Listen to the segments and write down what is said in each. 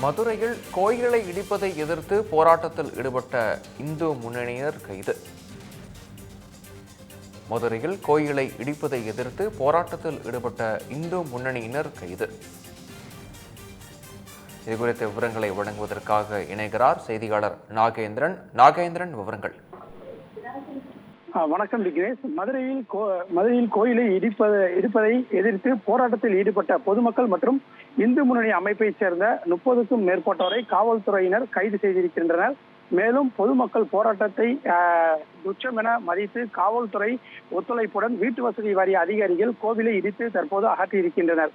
மதுரையில் கோயில்களை இடிப்பதை எதிர்த்து போராட்டத்தில் ஈடுபட்ட இந்து முன்னணியினர் கைது. மதுரையில் கோயிலை இடிப்பதை எதிர்த்து போராட்டத்தில் ஈடுபட்ட இந்து முன்னணியினர் கைது. இதுகுறித்த விவரங்களை வழங்குவதற்காக இணைகிறார் செய்தியாளர் நாகேந்திரன். விவரங்கள். வணக்கம் விக்னேஷ். மதுரையில் கோயிலை இடிப்பதை எதிர்த்து போராட்டத்தில் ஈடுபட்ட பொதுமக்கள் மற்றும் இந்து முன்னணி அமைப்பைச் சேர்ந்த 30க்கும் மேற்பட்டோரை காவல்துறையினர் கைது செய்திருக்கின்றனர். மேலும் பொதுமக்கள் போராட்டத்தை துச்சம் என மதித்து காவல்துறை ஒத்துழைப்புடன் வீட்டு வசதி வாரிய அதிகாரிகள் கோவிலை இடித்து தற்போது அகற்றியிருக்கின்றனர்.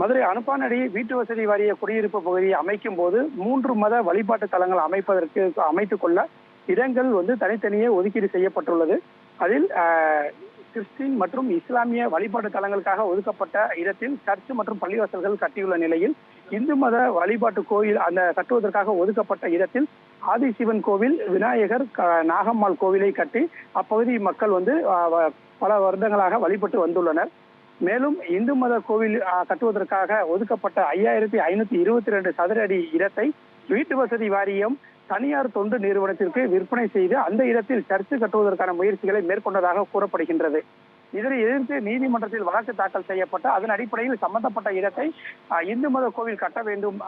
மதுரை அனுப்பானடி வீட்டு வசதி வாரிய குடியிருப்பு பகுதியை அமைக்கும் போது 3 மத வழிபாட்டு தலங்கள் அமைத்துக் கொள்ள இடங்கள் தனித்தனியே ஒதுக்கீடு செய்யப்பட்டுள்ளது. அதில் கிறிஸ்டின் மற்றும் இஸ்லாமிய வழிபாட்டு தலங்களுக்காக ஒதுக்கப்பட்ட இடத்தில் சர்ச் மற்றும் பள்ளிவாசல்கள் கட்டியுள்ள நிலையில் இந்து மத வழிபாட்டு கோயில் அந்த கட்டுவதற்காக ஒதுக்கப்பட்ட இடத்தில் ஆதிசிவன் கோவில், விநாயகர், நாகம்மாள் கோவிலை கட்டி அப்பகுதி மக்கள் பல வருடங்களாக வழிபட்டு வந்துள்ளனர். மேலும் இந்து மத கோவில் கட்டுவதற்காக ஒதுக்கப்பட்ட 5522 சதுர அடி இடத்தை வீட்டு வசதி வாரியம் தனியார் தொண்டு நிறுவனத்திற்கு விற்பனை செய்து அந்த இடத்தில் சர்ச்சு கட்டுவதற்கான முயற்சிகளை மேற்கொண்டதாக கூறப்படுகின்றது. இதனை எதிர்த்து நீதிமன்றத்தில் வழக்கு தாக்கல் செய்யப்பட்ட அதன் அடிப்படையில் சம்பந்தப்பட்ட இடத்தை இந்து மத கோவில் கட்ட வேண்டும்,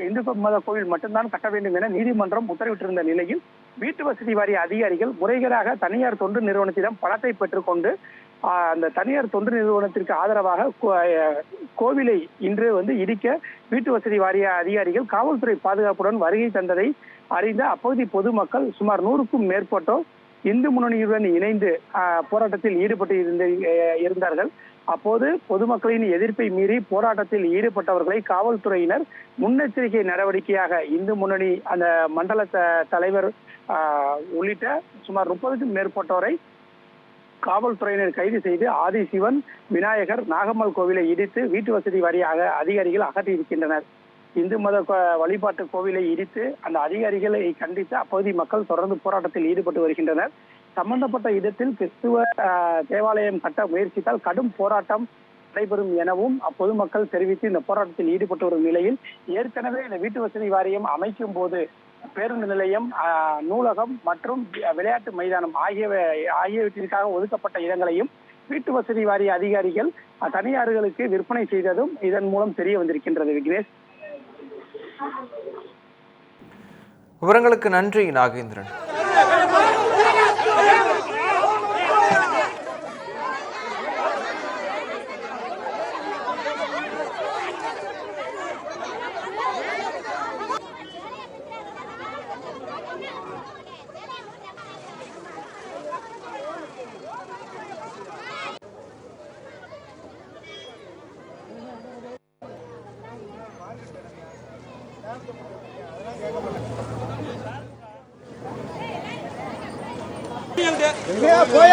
இந்து மத கோவில் மட்டும்தான் கட்ட வேண்டும் என நீதிமன்றம் உத்தரவிட்டிருந்த நிலையில் வீட்டு வசதி வாரிய அதிகாரிகள் முறைகேடாக தனியார் தொண்டு நிறுவனத்திடம் பணத்தை பெற்றுக்கொண்டு அந்த தனியார் தொண்டு நிறுவனத்திற்கு ஆதரவாக கோவிலை இன்று இடிக்க வீட்டு வசதி வாரிய அதிகாரிகள் காவல்துறை பாதுகாப்புடன் வருகை தந்ததை அறிந்த அப்பகுதி பொதுமக்கள் சுமார் 100க்கும் மேற்பட்டோர் இந்து முன்னணியுடன் இணைந்து போராட்டத்தில் ஈடுபட்டு இருந்தார்கள். அப்போது பொதுமக்களின் எதிர்ப்பை மீறி போராட்டத்தில் ஈடுபட்டவர்களை காவல்துறையினர் முன்னெச்சரிக்கை நடவடிக்கையாக இந்து முன்னணி அந்த மண்டல தலைவர் உள்ளிட்ட சுமார் 30க்கும் மேற்பட்டோரை காவல்துறையினர் கைது செய்து ஆதிசிவன், விநாயகர், நாகம்மாள் கோவிலை இடித்து வீட்டு வசதி வாரியாக அதிகாரிகள் அகற்றியிருக்கின்றனர். இந்து மத வழிபாட்டு கோவிலை இடித்து அந்த அதிகாரிகளை கண்டித்து அப்பகுதி மக்கள் தொடர்ந்து போராட்டத்தில் ஈடுபட்டு வருகின்றனர். சம்பந்தப்பட்ட இடத்தில் கிறிஸ்துவ தேவாலயம் கட்ட முயற்சித்தால் கடும் போராட்டம் நடைபெறும் எனவும் பொதுமக்கள் தெரிவித்து இந்த போராட்டத்தில் ஈடுபட்டு வரும் நிலையில் ஏற்கனவே இந்த வீட்டு வசதி வாரியம் அமைக்கும் போது பேருந்து நிலையம், நூலகம் மற்றும் விளையாட்டு மைதானம் ஆகியவற்றிற்காக ஒதுக்கப்பட்ட இடங்களையும் வீட்டு வசதி வாரிய அதிகாரிகள் தனியார்களுக்கு விற்பனை செய்ததும் இதன் மூலம் தெரிய வந்திருக்கின்றது. விக்னேஷ், விவரங்களுக்கு நன்றி நாகேந்திரன். போய்